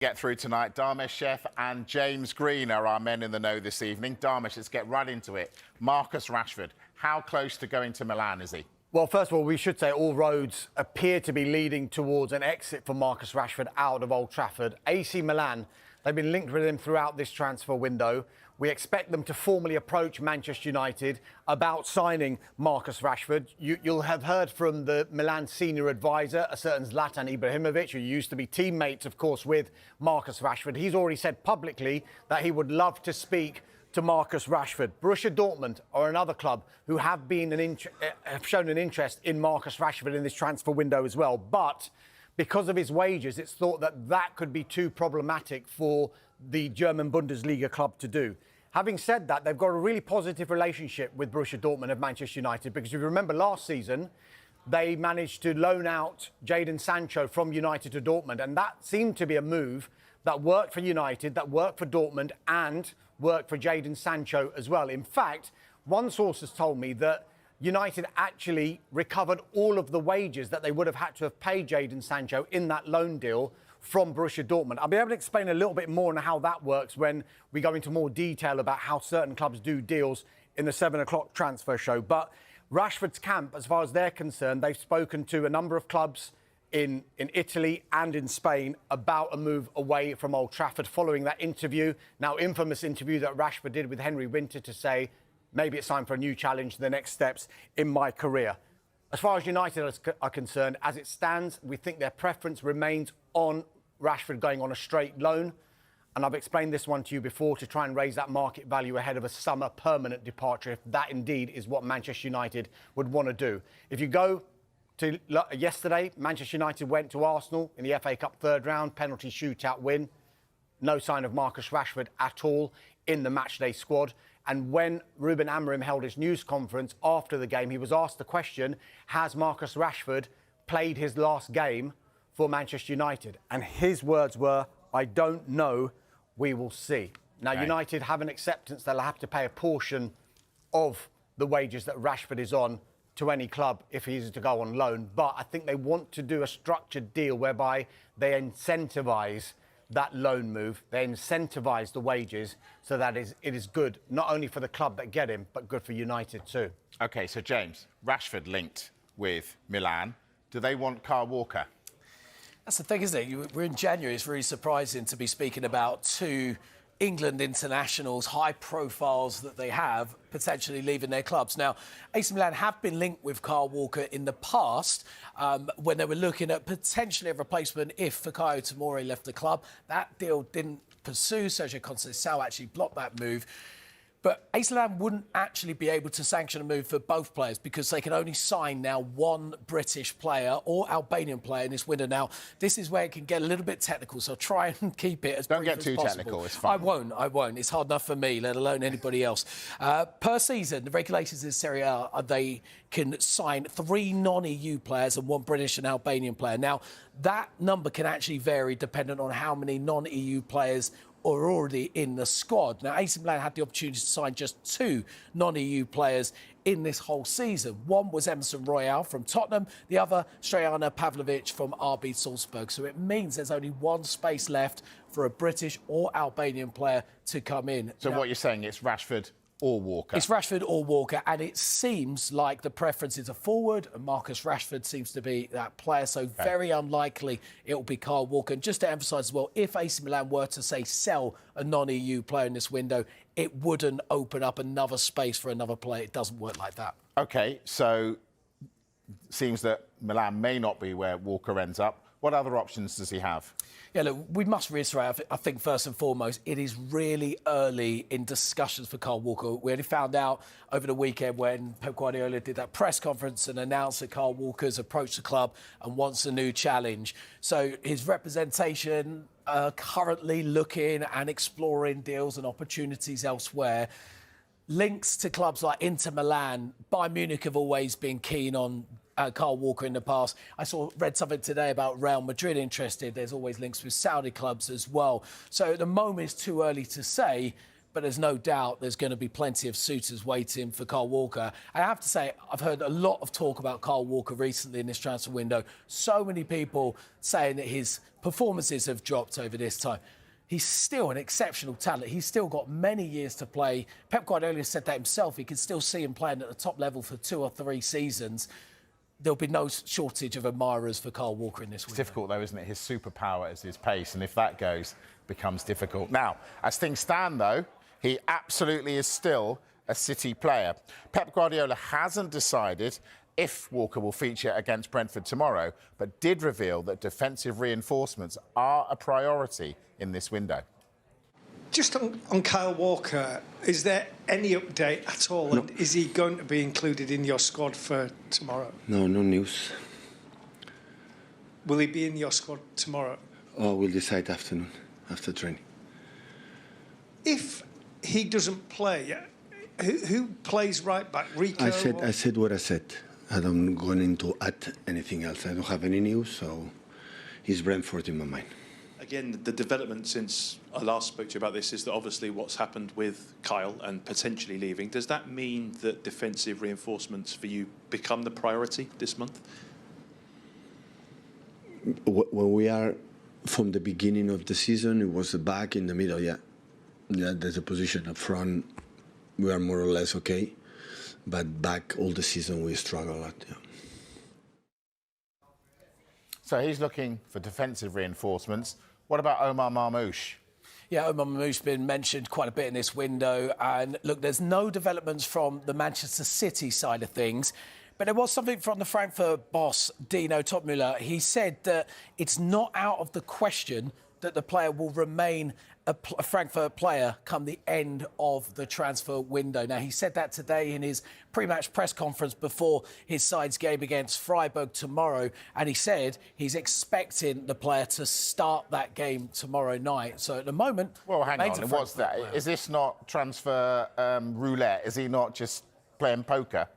Get through tonight. Dharmesh Chef and James Green are our men in the know this evening. Dharmesh, let's get right into it. Marcus Rashford, how close to going to Milan is he? Well, first of all, we should say all roads appear to be leading towards an exit for Marcus Rashford out of Old Trafford. AC Milan, they've been linked with him throughout this transfer window. We expect them to formally approach Manchester United about signing Marcus Rashford. You'll have heard from the Milan senior advisor, a certain Zlatan Ibrahimovic, who used to be teammates, of course, with Marcus Rashford. He's already said publicly that he would love to speak to Marcus Rashford. Borussia Dortmund are another club who have shown an interest in Marcus Rashford in this transfer window as well. But because of his wages, it's thought that that could be too problematic for the German Bundesliga club to do. Having said that, they've got a really positive relationship with Borussia Dortmund of Manchester United, because if you remember last season, they managed to loan out Jadon Sancho from United to Dortmund, and that seemed to be a move that worked for United, that worked for Dortmund, and worked for Jadon Sancho as well. In fact, one source has told me that United actually recovered all of the wages that they would have had to have paid Jadon Sancho in that loan deal from Borussia Dortmund. I'll be able to explain a little bit more on how that works when we go into more detail about how certain clubs do deals in the 7 o'clock transfer show. But Rashford's camp, as far as they're concerned, they've spoken to a number of clubs in Italy and in Spain about a move away from Old Trafford following that interview, now infamous interview that Rashford did with Henry Winter to say, maybe it's time for a new challenge, the next steps in my career. As far as United are concerned, as it stands, we think their preference remains on Rashford going on a straight loan. And I've explained this one to you before, to try and raise that market value ahead of a summer permanent departure, if that indeed is what Manchester United would want to do. If you go to yesterday, Manchester United went to Arsenal in the FA Cup third round, penalty shootout win. No sign of Marcus Rashford at all in the matchday squad. And when Ruben Amorim held his news conference after the game, he was asked the question, has Marcus Rashford played his last game for Manchester United? And his words were, I don't know, we will see. Now, okay. United have an acceptance they'll have to pay a portion of the wages that Rashford is on to any club if he's to go on loan. But I think they want to do a structured deal whereby they incentivise that loan move, they incentivise the wages so that it is good, not only for the club that get him, but good for United too. OK, so James, Rashford linked with Milan. Do they want Kyle Walker? That's the thing, isn't it? We're in January. It's really surprising to be speaking about two England internationals, high profiles that they have, potentially leaving their clubs. Now, AC Milan have been linked with Kyle Walker in the past when they were looking at potentially a replacement if Fikayo Tomori left the club. That deal didn't pursue. Sergio Conceição actually blocked that move. But AC Milan wouldn't actually be able to sanction a move for both players because they can only sign now one British player or Albanian player in this window. Now, this is where it can get a little bit technical, so try and keep it as brief as possible. Don't get too technical, it's fine. I won't. It's hard enough for me, let alone anybody else. Per season, the regulations in Serie A are they can sign 3 non-EU players and 1 British and Albanian player. Now, that number can actually vary depending on how many non-EU players are already in the squad. Now, AC Milan had the opportunity to sign just 2 non-EU players in this whole season. One was Emerson Royal from Tottenham, the other Strejana Pavlovic from RB Salzburg. So it means there's only 1 space left for a British or Albanian player to come in. So now, what you're saying, it's Rashford or Walker? It's Rashford or Walker, and it seems like the preference is a forward, and Marcus Rashford seems to be that player, so very unlikely it will be Kyle Walker. And just to emphasise as well, if AC Milan were to, say, sell a non-EU player in this window, it wouldn't open up another space for another player. It doesn't work like that. OK, so it seems that Milan may not be where Walker ends up. What other options does he have? Yeah, look, we must reiterate, I think, first and foremost, it is really early in discussions for Kyle Walker. We only found out over the weekend when Pep Guardiola did that press conference and announced that Kyle Walker's approached the club and wants a new challenge. So his representation currently looking and exploring deals and opportunities elsewhere. Links to clubs like Inter Milan, Bayern Munich have always been keen on Kyle Walker in the past. I read something today about Real Madrid interested. There's always links with Saudi clubs as well. So at the moment, it's too early to say, but there's no doubt there's going to be plenty of suitors waiting for Kyle Walker. And I have to say, I've heard a lot of talk about Kyle Walker recently in this transfer window. So many people saying that his performances have dropped over this time. He's still an exceptional talent. He's still got many years to play. Pep Guardiola said that himself. He can still see him playing at the top level for 2 or 3 seasons. There'll be no shortage of admirers for Kyle Walker in this window. It's difficult, though, isn't it? His superpower is his pace, and if that goes, it becomes difficult. Now, as things stand, though, he absolutely is still a City player. Pep Guardiola hasn't decided if Walker will feature against Brentford tomorrow, but did reveal that defensive reinforcements are a priority in this window. Just on Kyle Walker, is there any update at all? No. And is he going to be included in your squad for tomorrow? No news. Will he be in your squad tomorrow? Oh, we'll decide afternoon, after training. If he doesn't play, who plays right back? Rico? I said what I said. I don't going to add anything else. I don't have any news, so it's Brentford in my mind. Again, the development since I last spoke to you about this is that obviously what's happened with Kyle and potentially leaving. Does that mean that defensive reinforcements for you become the priority this month? When we are from the beginning of the season, it was the back in the middle, yeah. There's a position up front. We are more or less okay. But back all the season, we struggle a lot, yeah. So he's looking for defensive reinforcements. What about Omar Marmoush? Yeah, Omar Mamoush's been mentioned quite a bit in this window. And look, there's no developments from the Manchester City side of things. But there was something from the Frankfurt boss, Dino Topmüller. He said that it's not out of the question that the player will remain a Frankfurt player come the end of the transfer window. Now, he said that today in his pre-match press conference before his side's game against Freiburg tomorrow. And he said he's expecting the player to start that game tomorrow night. So at the moment... Well, hang on. What's that? Player. Is this not transfer roulette? Is he not just playing poker?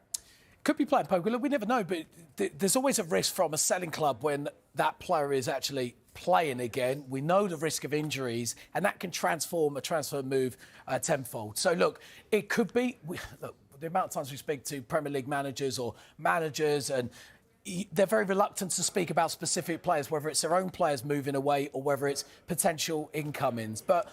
Could be playing poker. Look, we never know, but there's always a risk from a selling club when that player is actually playing again. We know the risk of injuries, and that can transform a transfer move tenfold. So, look, it could be... Look, the amount of times we speak to Premier League managers or managers, and they're very reluctant to speak about specific players, whether it's their own players moving away or whether it's potential incomings. But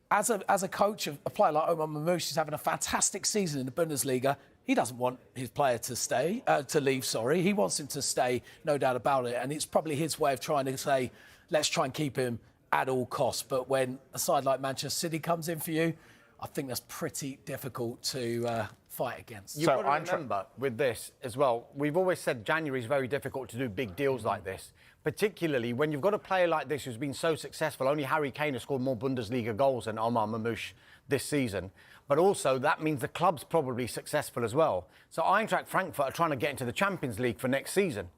as a coach, a player like Omar Mamoush is having a fantastic season in the Bundesliga. He doesn't want his player to leave. He wants him to stay, no doubt about it. And it's probably his way of trying to say, let's try and keep him at all costs. But when a side like Manchester City comes in for you, I think that's pretty difficult to fight against. You've got to remember with this as well, we've always said January is very difficult to do big deals like this, particularly when you've got a player like this who's been so successful. Only Harry Kane has scored more Bundesliga goals than Omar Mamoush this season. But also that means the club's probably successful as well. So Eintracht Frankfurt are trying to get into the Champions League for next season.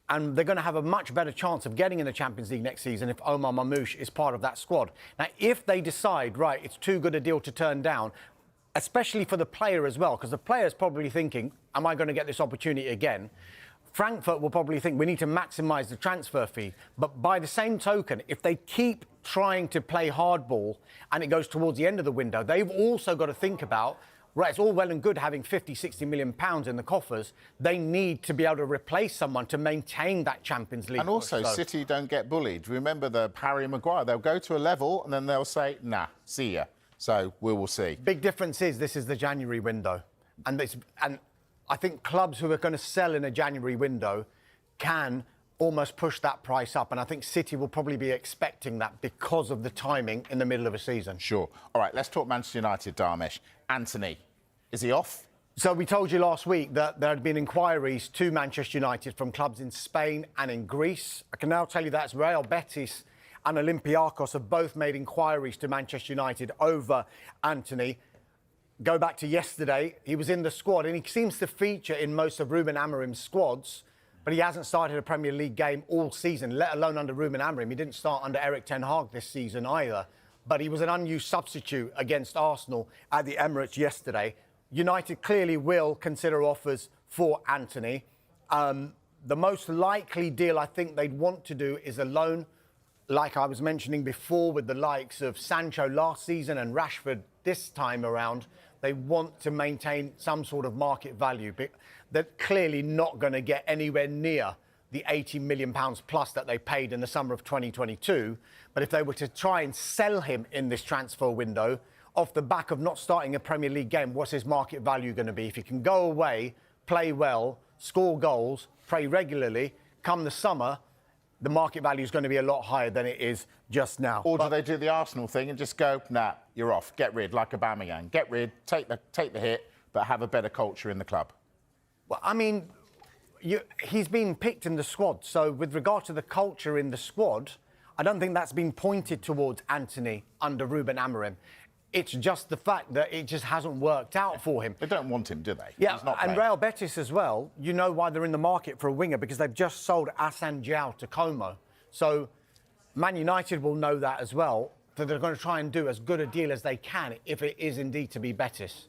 And they're going to have a much better chance of getting in the Champions League next season if Omar Mamoush is part of that squad. Now, if they decide, right, it's too good a deal to turn down, especially for the player as well, because the player's probably thinking, am I going to get this opportunity again? Frankfurt will probably think we need to maximise the transfer fee. But by the same token, if they keep trying to play hardball and it goes towards the end of the window, they've also got to think about, right, it's all well and good having 50, 60 million pounds in the coffers. They need to be able to replace someone to maintain that Champions League. And also, City don't get bullied. Remember the Harry Maguire. They'll go to a level and then they'll say, nah, see ya. So we will see. Big difference is this is the January window. And I think clubs who are going to sell in a January window can almost push that price up. And I think City will probably be expecting that because of the timing in the middle of a season. Sure. All right, let's talk Manchester United, Darmesh. Antony, is he off? So we told you last week that there had been inquiries to Manchester United from clubs in Spain and in Greece. I can now tell you that Real Betis and Olympiacos have both made inquiries to Manchester United over Antony. Go back to yesterday, he was in the squad and he seems to feature in most of Ruben Amorim's squads, but he hasn't started a Premier League game all season, let alone under Ruben Amorim. He didn't start under Eric Ten Hag this season either, but he was an unused substitute against Arsenal at the Emirates yesterday. United clearly will consider offers for Antony. The most likely deal I think they'd want to do is a loan, like I was mentioning before with the likes of Sancho last season and Rashford this time around. They want to maintain some sort of market value, but they're clearly not going to get anywhere near the £80 million plus that they paid in the summer of 2022. But if they were to try and sell him in this transfer window, off the back of not starting a Premier League game, what's his market value going to be? If he can go away, play well, score goals, play regularly, come the summer, the market value is going to be a lot higher than it is just now. Or do they do the Arsenal thing and just go, nah, you're off, get rid, like Aubameyang, get rid, take the hit, but have a better culture in the club? Well, I mean, he's been picked in the squad. So with regard to the culture in the squad, I don't think that's been pointed towards Antony under Ruben Amorim. It's just the fact that it just hasn't worked out for him. They don't want him, do they? Yeah, He's not and playing. Real Betis as well, you know why they're in the market for a winger, because they've just sold Assane Diao to Como. So Man United will know that as well, that they're going to try and do as good a deal as they can if it is indeed to be Betis.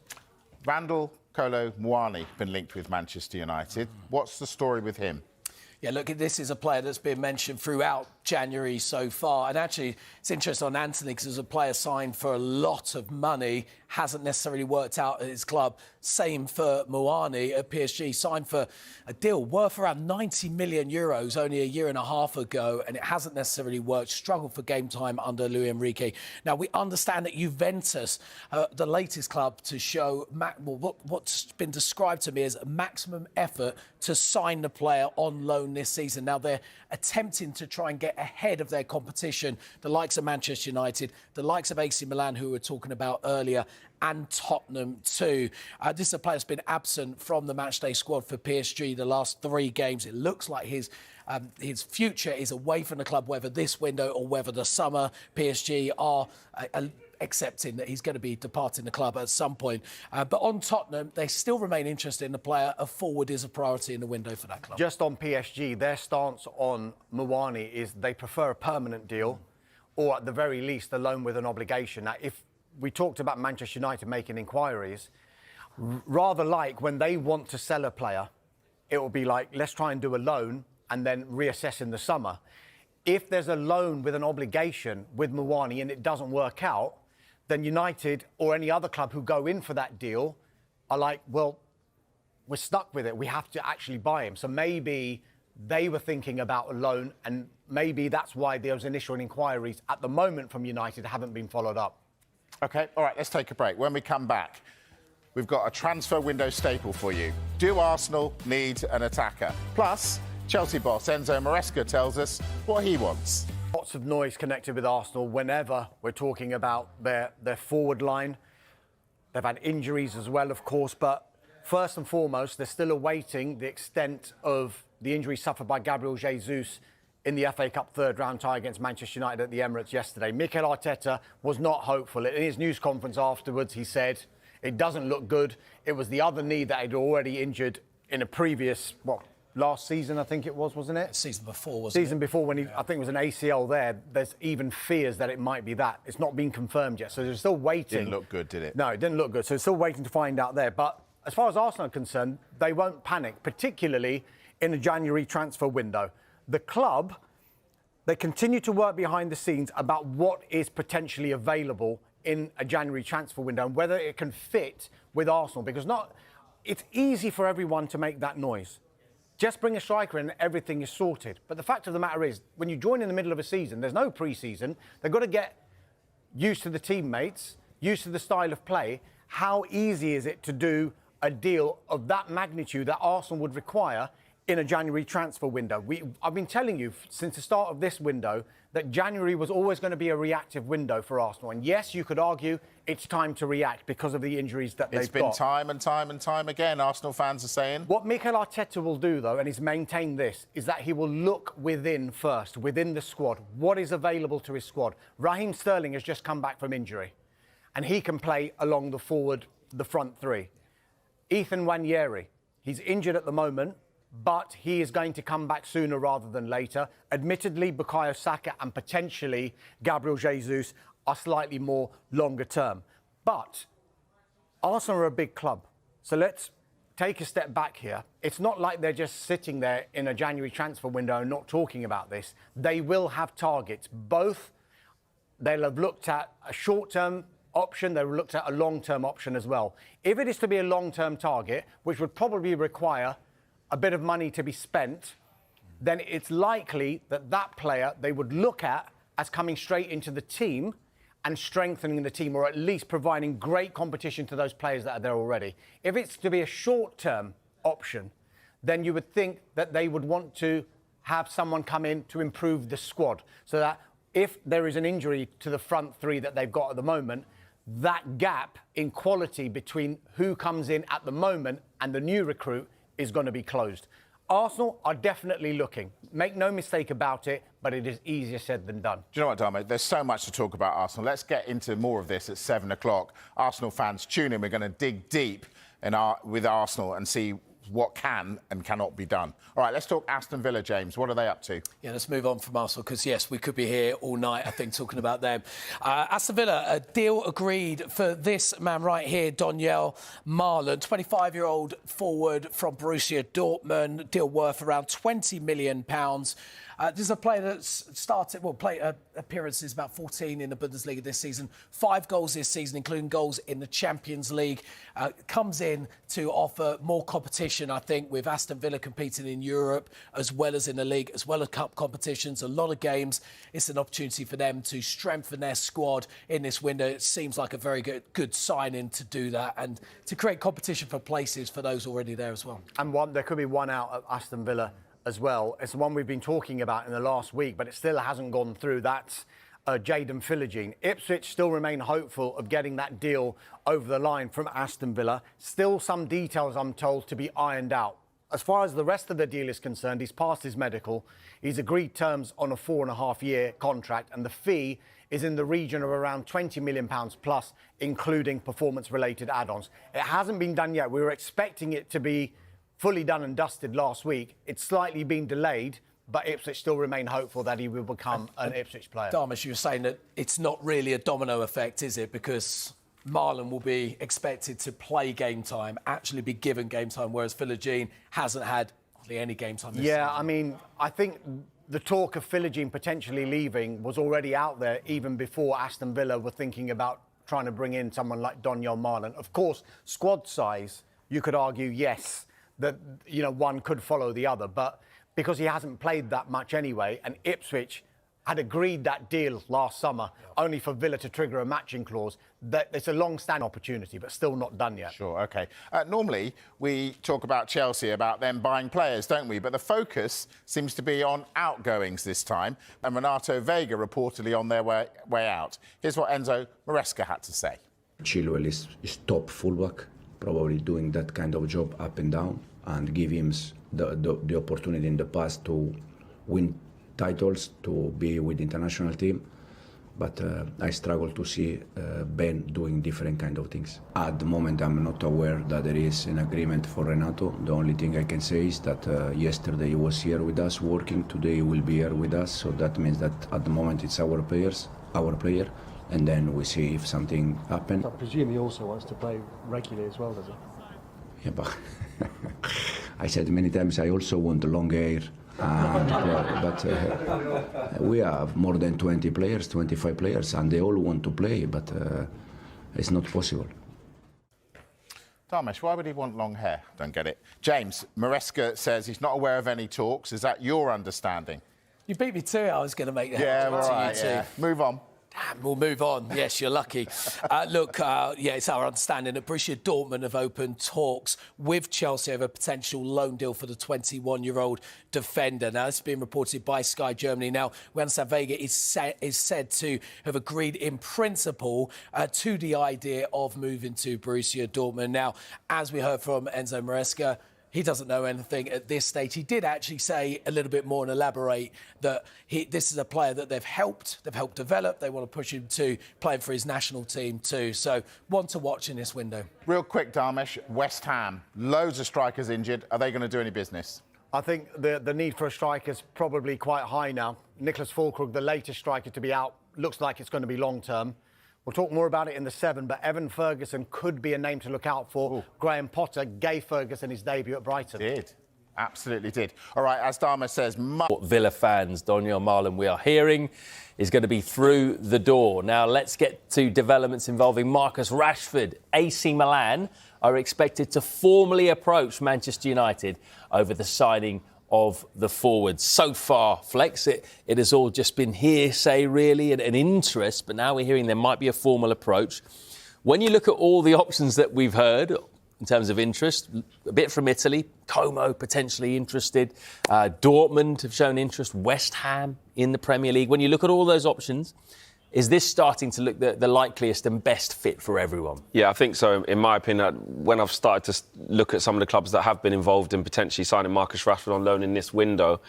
Randall Kolo Muani been linked with Manchester United. What's the story with him? Yeah, look, this is a player that's been mentioned throughout January so far. And actually, it's interesting on Antony because there's a player signed for a lot of money, hasn't necessarily worked out at his club. Same for Muani at PSG, signed for a deal worth around 90 million euros only a year and a half ago, and it hasn't necessarily worked. Struggled for game time under Luis Enrique. Now, we understand that Juventus, the latest club to show what's been described to me as maximum effort to sign the player on loan this season. Now, they're attempting to try and get ahead of their competition, the likes of Manchester United, the likes of AC Milan, who we were talking about earlier, and Tottenham too. This is a player that's been absent from the matchday squad for PSG the last 3 games. It looks like his future is away from the club, whether this window or whether the summer. PSG are accepting that he's going to be departing the club at some point. But on Tottenham, they still remain interested in the player. A forward is a priority in the window for that club. Just on PSG, their stance on Muani is they prefer a permanent deal or at the very least a loan with an obligation. Now, if we talked about Manchester United making inquiries, rather like when they want to sell a player, it will be like, let's try and do a loan and then reassess in the summer. If there's a loan with an obligation with Muani and it doesn't work out, then United or any other club who go in for that deal are like, well, we're stuck with it. We have to actually buy him. So maybe they were thinking about a loan and maybe that's why those initial inquiries at the moment from United haven't been followed up. OK, all right, let's take a break. When we come back, we've got a transfer window staple for you. Do Arsenal need an attacker? Plus, Chelsea boss Enzo Maresca tells us what he wants. Lots of noise connected with Arsenal whenever we're talking about their forward line. They've had injuries as well, of course, but first and foremost, they're still awaiting the extent of the injury suffered by Gabriel Jesus in the FA Cup third-round tie against Manchester United at the Emirates yesterday. Mikel Arteta was not hopeful. In his news conference afterwards, he said, it doesn't look good. It was the other knee that had already injured in a previous, last season, I think it was, wasn't it? Season before, wasn't it? Season before, when I think it was an ACL there. There's even fears that it might be that. It's not been confirmed yet, so they're still waiting. Didn't look good, did it? No, it didn't look good. So they're still waiting to find out there. But as far as Arsenal are concerned, they won't panic, particularly in the January transfer window. The club, they continue to work behind the scenes about what is potentially available in a January transfer window and whether it can fit with Arsenal. Because it's easy for everyone to make that noise. Just bring a striker in and everything is sorted. But the fact of the matter is, when you join in the middle of a season, there's no pre-season. They've got to get used to the teammates, used to the style of play. How easy is it to do a deal of that magnitude that Arsenal would require in a January transfer window? I've been telling you since the start of this window that January was always going to be a reactive window for Arsenal. And yes, you could argue it's time to react because of the injuries that they've got. It's been time and time and time again, Arsenal fans are saying. What Mikel Arteta will do, though, and he's maintained this, is that he will look within first, within the squad. What is available to his squad? Raheem Sterling has just come back from injury, and he can play along the front three. Ethan Nwaneri, he's injured at the moment, but he is going to come back sooner rather than later. Admittedly, Bukayo Saka and potentially Gabriel Jesus are slightly more longer term. But Arsenal are a big club. So let's take a step back here. It's not like they're just sitting there in a January transfer window and not talking about this. They will have targets. Both, they'll have looked at a short-term option, they've looked at a long-term option as well. If it is to be a long-term target, which would probably require a bit of money to be spent, then it's likely that that player they would look at as coming straight into the team and strengthening the team, or at least providing great competition to those players that are there already. If it's to be a short-term option, then you would think that they would want to have someone come in to improve the squad, so that if there is an injury to the front three that they've got at the moment, that gap in quality between who comes in at the moment and the new recruit is going to be closed. Arsenal are definitely looking. Make no mistake about it, but it is easier said than done. Do you know what, Damo? There's so much to talk about Arsenal. Let's get into more of this at 7 o'clock. Arsenal fans, tune in. We're going to dig deep with Arsenal and see what can and cannot be done. All right, let's talk Aston Villa, James. What are they up to? Yeah, let's move on from Arsenal because, yes, we could be here all night, I think, talking about them. Aston Villa, a deal agreed for this man right here, Donyell Malen, 25-year-old forward from Borussia Dortmund, deal worth around £20 million. This is a player that's played appearances about 14 in the Bundesliga this season, 5 goals this season, including goals in the Champions League. Comes in to offer more competition, I think, with Aston Villa competing in Europe as well as in the league, as well as cup competitions, a lot of games. It's an opportunity for them to strengthen their squad in this window. It seems like a very good signing to do that and to create competition for places for those already there as well. And there could be one out at Aston Villa as well. It's the one we've been talking about in the last week, but it still hasn't gone through. That's Jadon Philogene. Ipswich still remain hopeful of getting that deal over the line from Aston Villa. Still some details, I'm told, to be ironed out. As far as the rest of the deal is concerned, he's passed his medical. He's agreed terms on a 4.5-year contract, and the fee is in the region of around £20 million plus, including performance-related add-ons. It hasn't been done yet. We were expecting it to be fully done and dusted last week. It's slightly been delayed, but Ipswich still remain hopeful that he will become an Ipswich player. Darmish, you were saying that it's not really a domino effect, is it? Because Marlon will be expected to play game time, actually be given game time, whereas Philogene hasn't had hardly any game time this season. I mean, I think the talk of Philogene potentially leaving was already out there even before Aston Villa were thinking about trying to bring in someone like Donyell Malen. Of course, squad size, you could argue, yes, that, one could follow the other, but because he hasn't played that much anyway, and Ipswich had agreed that deal last summer, only for Villa to trigger a matching clause, that it's a long-standing opportunity, but still not done yet. Sure, OK. Normally, we talk about Chelsea, about them buying players, don't we? But the focus seems to be on outgoings this time, and Renato Vega reportedly on their way out. Here's what Enzo Maresca had to say. Chilwell is top fullback, probably doing that kind of job up and down, and give him the opportunity in the past to win titles, to be with the international team. But I struggle to see Ben doing different kind of things. At the moment, I'm not aware that there is an agreement for Renato. The only thing I can say is that yesterday he was here with us working. Today he will be here with us. So that means that at the moment it's our player, and then we see if something happens. I presume he also wants to play regularly as well, does he? Yeah, but I said many times I also want long hair. But we have more than 20 players, 25 players, and they all want to play, but it's not possible. Darmish, why would he want long hair? Don't get it. James, Maresca says he's not aware of any talks. Is that your understanding? You beat me to it. I was going to make that. Yeah, all right, yeah. Move on. Damn, we'll move on. Yes, you're lucky. It's our understanding that Borussia Dortmund have opened talks with Chelsea over a potential loan deal for the 21-year-old defender. Now, this has been reported by Sky Germany. Now, we understand Vega is said to have agreed in principle to the idea of moving to Borussia Dortmund. Now, as we heard from Enzo Maresca, he doesn't know anything at this stage. He did actually say a little bit more and elaborate that this is a player that they've helped develop. They want to push him to playing for his national team too. So one to watch in this window. Real quick, Darmish, West Ham, loads of strikers injured. Are they going to do any business? I think the need for a striker is probably quite high now. Nicholas Füllkrug, the latest striker to be out, looks like it's going to be long-term. We'll talk more about it in the 7, but Evan Ferguson could be a name to look out for. Ooh. Graham Potter gave Ferguson his debut at Brighton. Did. Absolutely did. All right, as Dharma says... What Villa fans, Donyell Malen, we are hearing is going to be through the door. Now, let's get to developments involving Marcus Rashford. AC Milan are expected to formally approach Manchester United over the signing of the forwards. So far, Flex, it has all just been hearsay, really, and an interest, but now we're hearing there might be a formal approach. When you look at all the options that we've heard in terms of interest, a bit from Italy, Como potentially interested, Dortmund have shown interest, West Ham in the Premier League. When you look at all those options, is this starting to look the likeliest and best fit for everyone? Yeah, I think so. In my opinion, when I've started to look at some of the clubs that have been involved in potentially signing Marcus Rashford on loan in this window,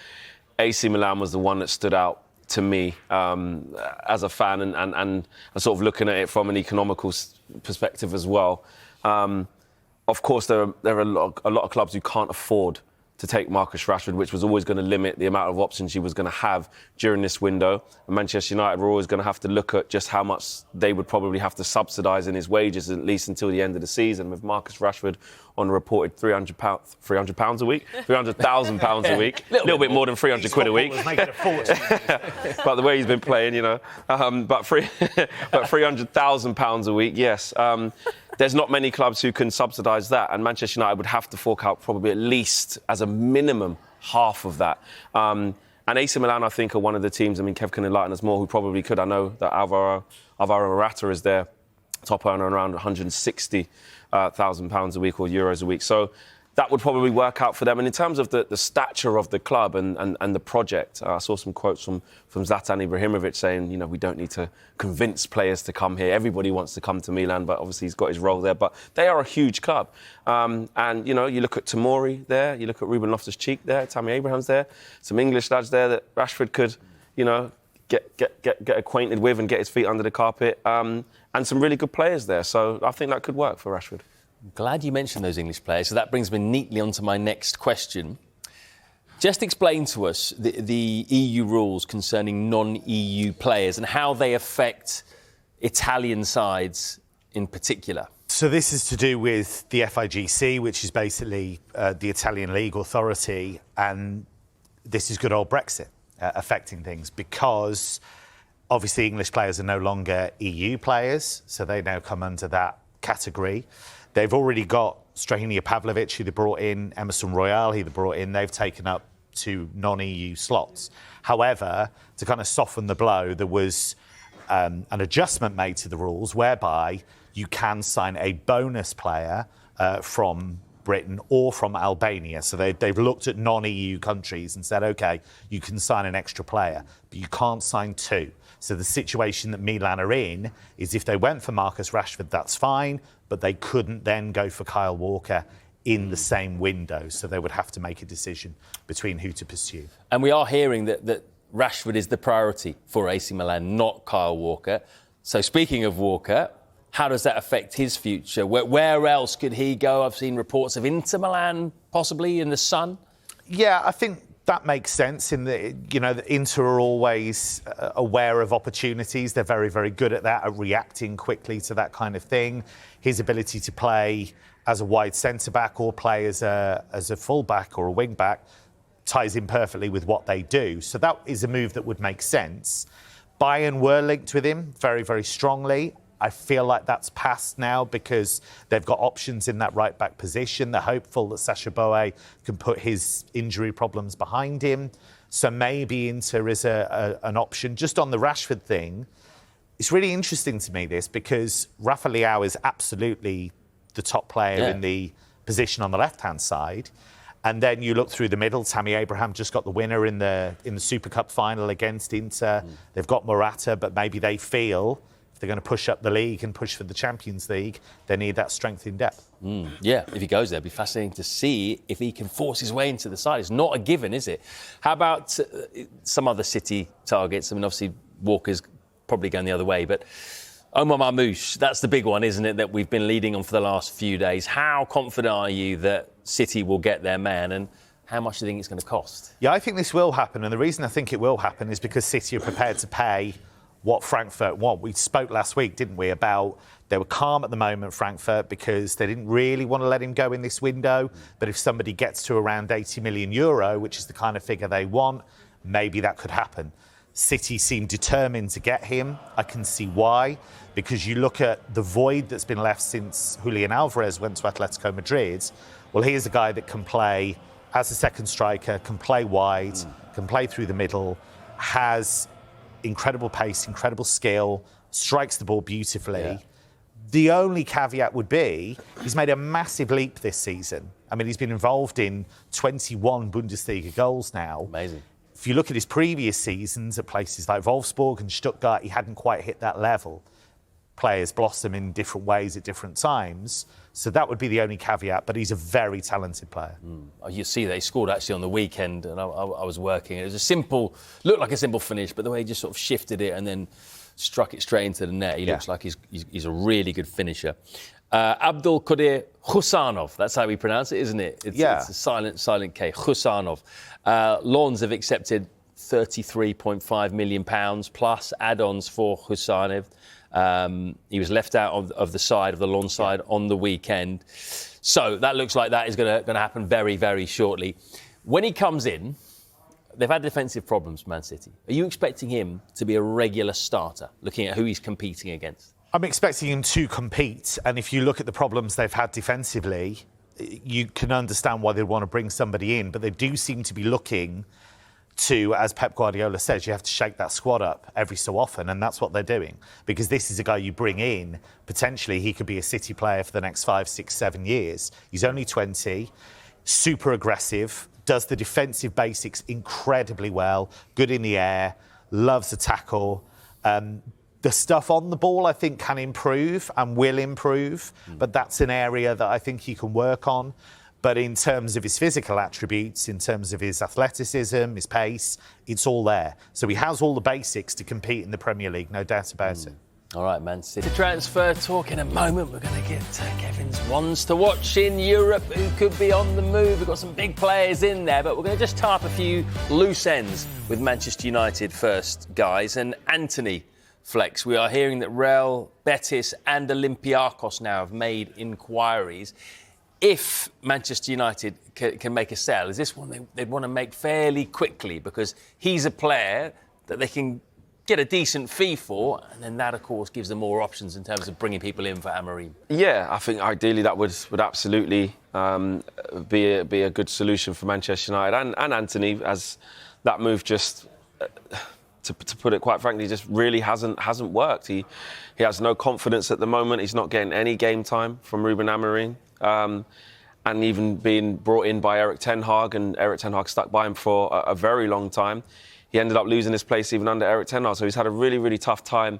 AC Milan was the one that stood out to me as a fan and sort of looking at it from an economical perspective as well. Of course, there are a lot of clubs who can't afford to take Marcus Rashford, which was always going to limit the amount of options he was going to have during this window. And Manchester United were always going to have to look at just how much they would probably have to subsidise in his wages, at least until the end of the season, with Marcus Rashford on a reported £300 a week, £300,000 a week, a little bit more than 300 quid a week. But the way he's been playing, but £300,000 a week, yes. There's not many clubs who can subsidise that, and Manchester United would have to fork out probably at least, as a minimum, half of that. And AC Milan, I think, are one of the teams, Kev can enlighten us more, who probably could. I know that Alvaro Morata is their top earner around £160,000 a week or euros a week. So that would probably work out for them. And in terms of the stature of the club and the project, I saw some quotes from Zlatan Ibrahimovic saying, we don't need to convince players to come here. Everybody wants to come to Milan, but obviously he's got his role there. But they are a huge club. And, you look at Tomori there, you look at Ruben Loftus-Cheek there, Tammy Abraham's there, some English lads there that Rashford could, get acquainted with and get his feet under the carpet. And some really good players there. So I think that could work for Rashford. I'm glad you mentioned those English players, so that brings me neatly onto my next question. Just explain to us the EU rules concerning non-EU players and how they affect Italian sides in particular. So this is to do with the FIGC, which is basically the Italian league authority, and this is good old Brexit affecting things because obviously English players are no longer EU players, so they now come under that category. They've already got Strahina Pavlovic, who they brought in, Emerson Royale, who they brought in. They've taken up 2 non-EU slots. However, to kind of soften the blow, there was an adjustment made to the rules whereby you can sign a bonus player from Britain or from Albania. So they've looked at non-EU countries and said, OK, you can sign an extra player, but you can't sign 2. So the situation that Milan are in is if they went for Marcus Rashford, that's fine, but they couldn't then go for Kyle Walker in the same window. So they would have to make a decision between who to pursue. And we are hearing that Rashford is the priority for AC Milan, not Kyle Walker. So speaking of Walker, how does that affect his future? Where else could he go? I've seen reports of Inter Milan, possibly in the sun. Yeah, I think that makes sense in the Inter are always aware of opportunities. They're very, very good at that, at reacting quickly to that kind of thing. His ability to play as a wide centre-back or play as a full-back or a wing-back ties in perfectly with what they do. So that is a move that would make sense. Bayern were linked with him very, very strongly. I feel like that's passed now because they've got options in that right-back position. They're hopeful that Sacha Boey can put his injury problems behind him. So maybe Inter is an option. Just on the Rashford thing, it's really interesting to me, this, because Rafa Leao is absolutely the top player in the position on the left-hand side. And then you look through the middle, Tammy Abraham just got the winner in the Super Cup final against Inter. They've got Morata, but maybe they feel they're going to push up the league and push for the Champions League, they need that strength in depth. Yeah, if he goes there, it'd be fascinating to see if he can force his way into the side. It's not a given, is it? How about some other City targets? Obviously, Walker's probably going the other way, but Omar Marmoush, that's the big one, isn't it, that we've been leading on for the last few days. How confident are you that City will get their man, and how much do you think it's going to cost? Yeah, I think this will happen, and the reason I think it will happen is because City are prepared to pay what Frankfurt want. We spoke last week, didn't we, about they were calm at the moment, Frankfurt, because they didn't really want to let him go in this window. But if somebody gets to around €80 million, which is the kind of figure they want, maybe that could happen. City seem determined to get him. I can see why, because you look at the void that's been left since Julian Alvarez went to Atletico Madrid. Well, here's a guy that can play as a second striker, can play wide, can play through the middle, has incredible pace, incredible skill, strikes the ball beautifully. Yeah. The only caveat would be he's made a massive leap this season. I mean, he's been involved in 21 Bundesliga goals now. Amazing. If you look at his previous seasons at places like Wolfsburg and Stuttgart, he hadn't quite hit that level. Players blossom in different ways at different times. So that would be the only caveat, but he's a very talented player. Oh, you see that he scored actually on the weekend, and I was working. It was looked like a simple finish, but the way he just sort of shifted it and then struck it straight into the net, he looks like he's a really good finisher. Abdul Qadir Husanov, that's how we pronounce it, isn't it? It's a silent K, Husanov. Lawns have accepted £33.5 million plus add-ons for Husanov. He was left out of the side, of the Lens side, on the weekend. So that looks like that is going to happen very, very shortly. When he comes in, they've had defensive problems, Man City. Are you expecting him to be a regular starter, looking at who he's competing against? I'm expecting him to compete, and if you look at the problems they've had defensively, you can understand why they'd want to bring somebody in, but they do seem to be looking to, as Pep Guardiola says, you have to shake that squad up every so often, and that's what they're doing. Because this is a guy you bring in, potentially he could be a City player for the next 5, 6, 7 years. He's only 20, super aggressive, does the defensive basics incredibly well, good in the air, loves a tackle. The stuff on the ball, I think, can improve and will improve, but that's an area that I think he can work on. But in terms of his physical attributes, in terms of his athleticism, his pace, it's all there. So he has all the basics to compete in the Premier League, no doubt about it. All right, Man City transfer talk in a moment. We're going to get Kevin's ones to watch in Europe who could be on the move. We've got some big players in there, but we're going to just tie up a few loose ends with Manchester United first, guys. And Antony, Flex, we are hearing that Real, Betis and Olympiacos now have made inquiries. If Manchester United can make a sale, is this one they'd want to make fairly quickly? Because he's a player that they can get a decent fee for, and then that, of course, gives them more options in terms of bringing people in for Amorim. Yeah, I think ideally that would absolutely be a good solution for Manchester United and Antony, as that move just, to put it quite frankly, just really hasn't worked. He has no confidence at the moment. He's not getting any game time from Ruben Amorim. And even being brought in by Erik ten Hag, and Erik ten Hag stuck by him for a very long time. He ended up losing his place even under Erik ten Hag, so he's had a really, really tough time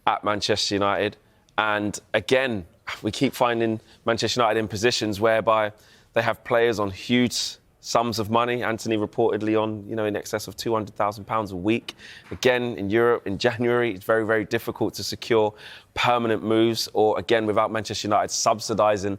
at Manchester United. And again, we keep finding Manchester United in positions whereby they have players on huge sums of money. Antony reportedly on, in excess of £200,000 a week. Again, in Europe, in January, it's very, very difficult to secure permanent moves, or again, without Manchester United subsidising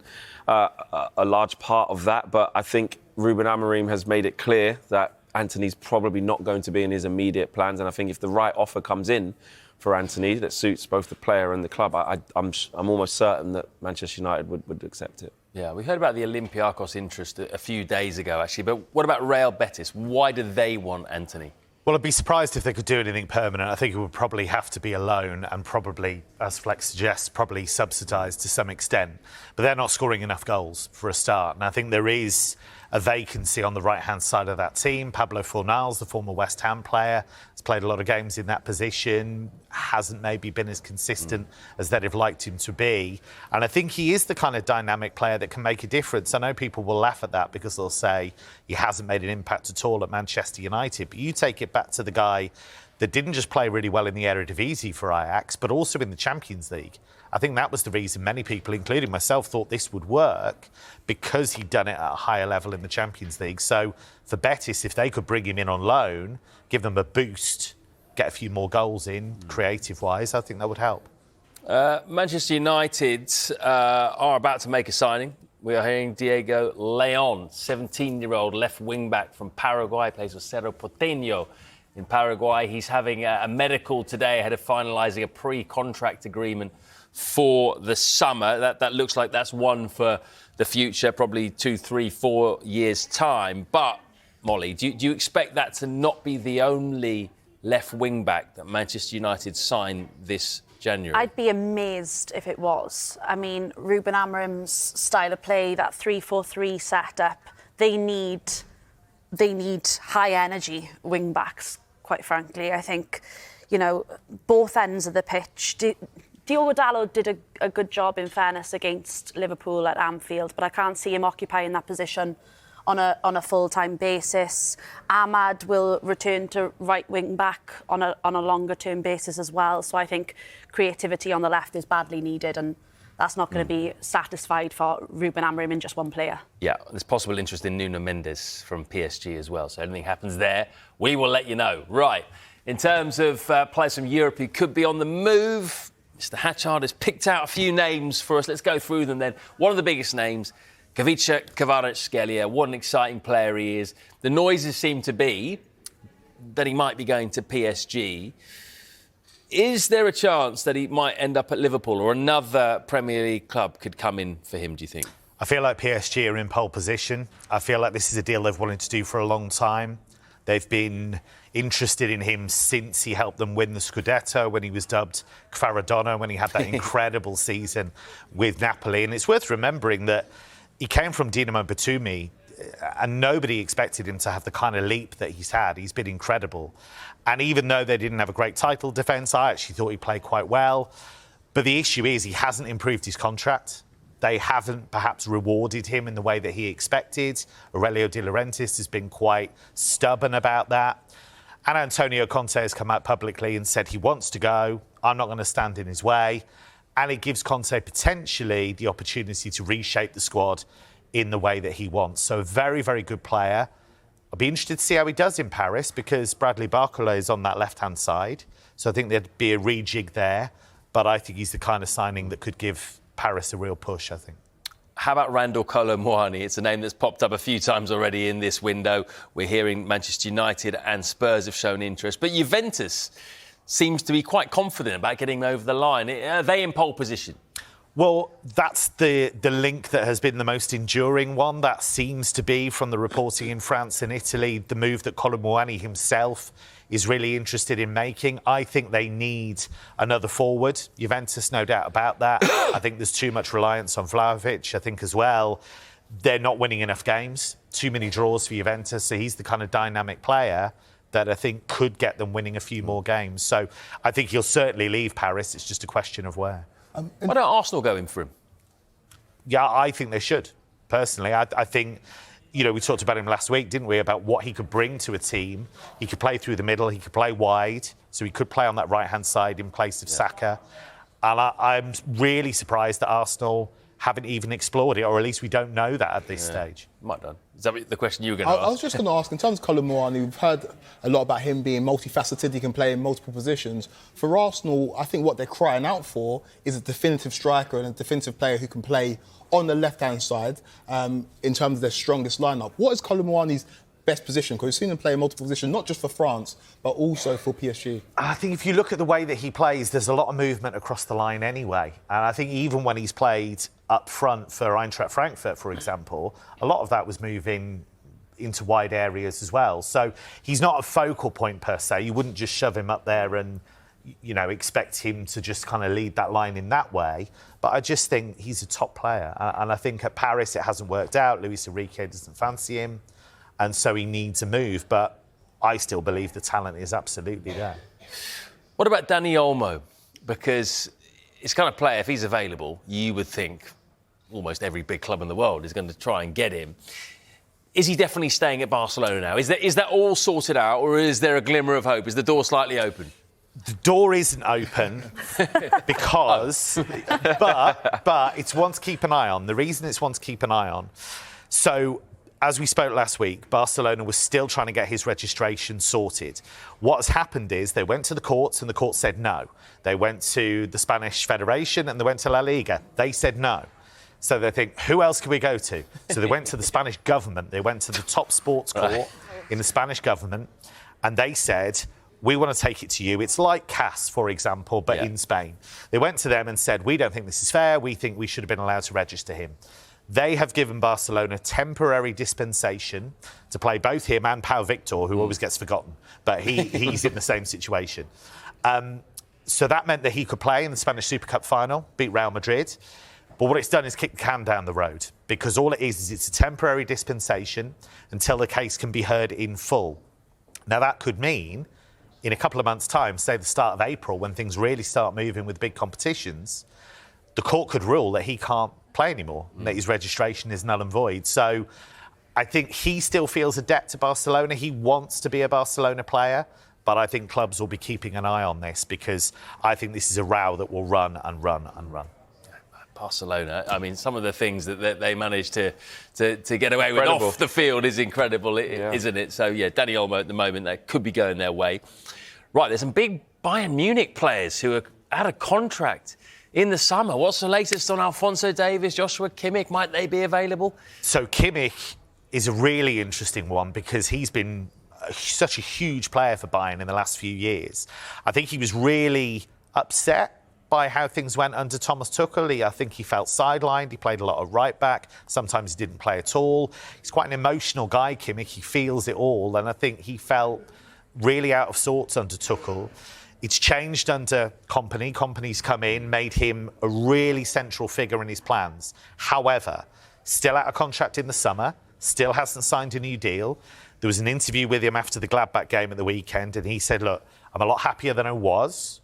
a large part of that. But I think Ruben Amorim has made it clear that Antony's probably not going to be in his immediate plans. And I think if the right offer comes in for Antony that suits both the player and the club, I'm almost certain that Manchester United would accept it. Yeah, we heard about the Olympiacos interest a few days ago, actually. But what about Real Betis? Why do they want Antony? Well, I'd be surprised if they could do anything permanent. I think it would probably have to be a loan and probably, as Flex suggests, probably subsidised to some extent. But they're not scoring enough goals for a start. And I think there is a vacancy on the right-hand side of that team. Pablo Fornals, the former West Ham player, has played a lot of games in that position, hasn't maybe been as consistent as they'd have liked him to be. And I think he is the kind of dynamic player that can make a difference. I know people will laugh at that because they'll say he hasn't made an impact at all at Manchester United. But you take it back to the guy that didn't just play really well in the Eredivisie for Ajax, but also in the Champions League. I think that was the reason many people, including myself, thought this would work, because he'd done it at a higher level in the Champions League. So for Betis, if they could bring him in on loan, give them a boost, get a few more goals in, creative-wise, I think that would help. Manchester United are about to make a signing. We are hearing Diego Leon, 17-year-old left wing-back from Paraguay, plays for Cerro Porteño in Paraguay. He's having a medical today ahead of finalising a pre-contract agreement for the summer. That looks like that's one for the future, probably 2, 3, 4 years' time. But, Molly, do you expect that to not be the only left wing-back that Manchester United sign this January? I'd be amazed if it was. I mean, Ruben Amorim's style of play, that 3-4-3 setup, they need they need high energy wing backs, quite frankly. I think, you know, both ends of the pitch. Diogo Dalot did a good job, in fairness, against Liverpool at Anfield, but I can't see him occupying that position on a full-time basis. Ahmad will return to right wing back on a longer term basis as well. So I think creativity on the left is badly needed, and that's not going to be satisfied for Ruben Amorim in just one player. Yeah, there's possible interest in Nuno Mendes from PSG as well. So anything happens there, we will let you know. Right, in terms of players from Europe who could be on the move, Mr. Hatchard has picked out a few names for us. Let's go through them then. One of the biggest names, Kavica Kvaratskhelia. What an exciting player he is. The noises seem to be that he might be going to PSG. Is there a chance that he might end up at Liverpool, or another Premier League club could come in for him, do you think? I feel like PSG are in pole position. I feel like this is a deal they've wanted to do for a long time. They've been interested in him since he helped them win the Scudetto, when he was dubbed Kvaradona, when he had that incredible season with Napoli. And it's worth remembering that he came from Dinamo Batumi, and nobody expected him to have the kind of leap that he's had. He's been incredible. And even though they didn't have a great title defence, I actually thought he played quite well. But the issue is he hasn't improved his contract. They haven't perhaps rewarded him in the way that he expected. Aurelio De Laurentiis has been quite stubborn about that. And Antonio Conte has come out publicly and said he wants to go. I'm not going to stand in his way. And it gives Conte potentially the opportunity to reshape the squad in the way that he wants. So a very, very good player. I'll be interested to see how he does in Paris, because Bradley Barcola is on that left-hand side. So I think there'd be a rejig there. But I think he's the kind of signing that could give Paris a real push, I think. How about Randall Kolo Muani? It's a name that's popped up a few times already in this window. We're hearing Manchester United and Spurs have shown interest. But Juventus seems to be quite confident about getting over the line. Are they in pole position? Well, that's the link that has been the most enduring one. That seems to be, from the reporting in France and Italy, the move that Kolo Muani himself is really interested in making. I think they need another forward. Juventus, no doubt about that. I think there's too much reliance on Vlahovic. I think as well, they're not winning enough games. Too many draws for Juventus. So he's the kind of dynamic player that I think could get them winning a few more games. So I think he'll certainly leave Paris. It's just a question of where. Why don't Arsenal go in for him? Yeah, I think they should, personally. I think, you know, we talked about him last week, didn't we, about what he could bring to a team. He could play through the middle, he could play wide, so he could play on that right-hand side in place of Saka. And I'm really surprised that Arsenal haven't even explored it, or at least we don't know that at this stage. Might done. Is that the question you were going to ask? I was just going to ask, in terms of Kolo Muani, we've heard a lot about him being multifaceted. He can play in multiple positions. For Arsenal, I think what they're crying out for is a definitive striker and a defensive player who can play on the left-hand side in terms of their strongest lineup. What is Kolo Muani's best position? Because we've seen him play in multiple positions, not just for France, but also for PSG. I think if you look at the way that he plays, there's a lot of movement across the line anyway. And I think even when he's played up front for Eintracht Frankfurt, for example, a lot of that was moving into wide areas as well. So he's not a focal point per se. You wouldn't just shove him up there and, you know, expect him to just kind of lead that line in that way. But I just think he's a top player. And I think at Paris it hasn't worked out. Luis Enrique doesn't fancy him. And so he needs a move. But I still believe the talent is absolutely there. What about Dani Olmo? Because it's kind of player, if he's available, you would think almost every big club in the world is going to try and get him. Is he definitely staying at Barcelona now? Is that all sorted out, or is there a glimmer of hope? Is the door slightly open? The door isn't open because, but it's one to keep an eye on. The reason it's one to keep an eye on. So, as we spoke last week, Barcelona was still trying to get his registration sorted. What's happened is they went to the courts and the courts said no. They went to the Spanish Federation and they went to La Liga. They said no. So they think, who else can we go to? So they went to the Spanish government. They went to the top sports court in the Spanish government and they said, we want to take it to you. It's like CAS, for example, but in Spain. They went to them and said, we don't think this is fair. We think we should have been allowed to register him. They have given Barcelona temporary dispensation to play both him and Pau Victor, who always gets forgotten, but he's in the same situation. So that meant that he could play in the Spanish Super Cup final, beat Real Madrid. But what it's done is kick the can down the road, because all it is it's a temporary dispensation until the case can be heard in full. Now, that could mean in a couple of months' time, say the start of April, when things really start moving with big competitions, the court could rule that he can't play anymore, and that his registration is null and void. So I think he still feels a debt to Barcelona. He wants to be a Barcelona player, but I think clubs will be keeping an eye on this, because I think this is a row that will run and run and run. Barcelona, I mean, some of the things that they managed to get away with off the field is incredible, isn't it? So, yeah, Dani Olmo at the moment, that could be going their way. Right, there's some big Bayern Munich players who are out of contract in the summer. What's the latest on Alphonso Davies, Joshua Kimmich? Might they be available? So Kimmich is a really interesting one, because he's been such a huge player for Bayern in the last few years. I think he was really upset by how things went under Thomas Tuchel. I think he felt sidelined. He played a lot of right back. Sometimes he didn't play at all. He's quite an emotional guy, Kimmich. He feels it all. And I think he felt really out of sorts under Tuchel. It's changed under Kompany. Kompany's come in, made him a really central figure in his plans. However, still out of contract in the summer, still hasn't signed a new deal. There was an interview with him after the Gladbach game at the weekend, and he said, look, I'm a lot happier than I was,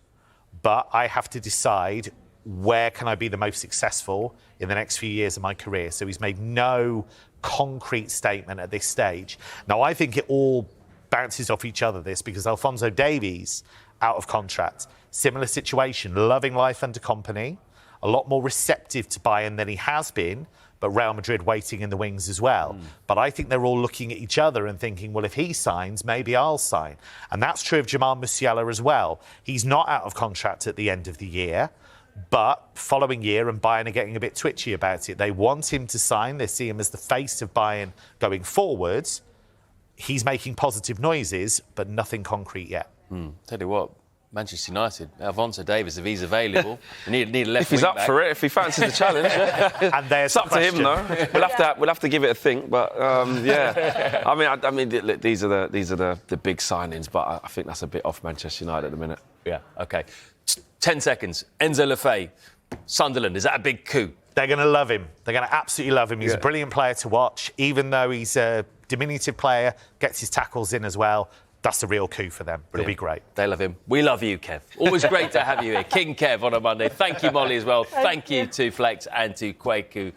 but I have to decide where can I be the most successful in the next few years of my career. So he's made no concrete statement at this stage. Now, I think it all bounces off each other, this, because Alphonso Davies, out of contract, similar situation, loving life under Kompany, a lot more receptive to Bayern than he has been, but Real Madrid waiting in the wings as well. But I think they're all looking at each other and thinking, well, if he signs, maybe I'll sign. And that's true of Jamal Musiala as well. He's not out of contract at the end of the year, but following year, and Bayern are getting a bit twitchy about it. They want him to sign. They see him as the face of Bayern going forwards. He's making positive noises, but nothing concrete yet. Tell you what, Manchester United, Alphonso Davies, if he's available, need a left. If he's up for it, if he fancies the challenge, and there's it's up to him though. We'll have to give it a think, but yeah. I mean, these are the big signings, but I think that's a bit off Manchester United at the minute. Yeah. Okay. 10 seconds. Enzo Lefebvre, Sunderland. Is that a big coup? They're going to love him. They're going to absolutely love him. He's a brilliant player to watch, even though he's a diminutive player, gets his tackles in as well. That's a real coup for them. Brilliant. It'll be great. They love him. We love you, Kev. Always great to have you here. King Kev on a Monday. Thank you, Molly, as well. Thank you to Flex and to Kwaku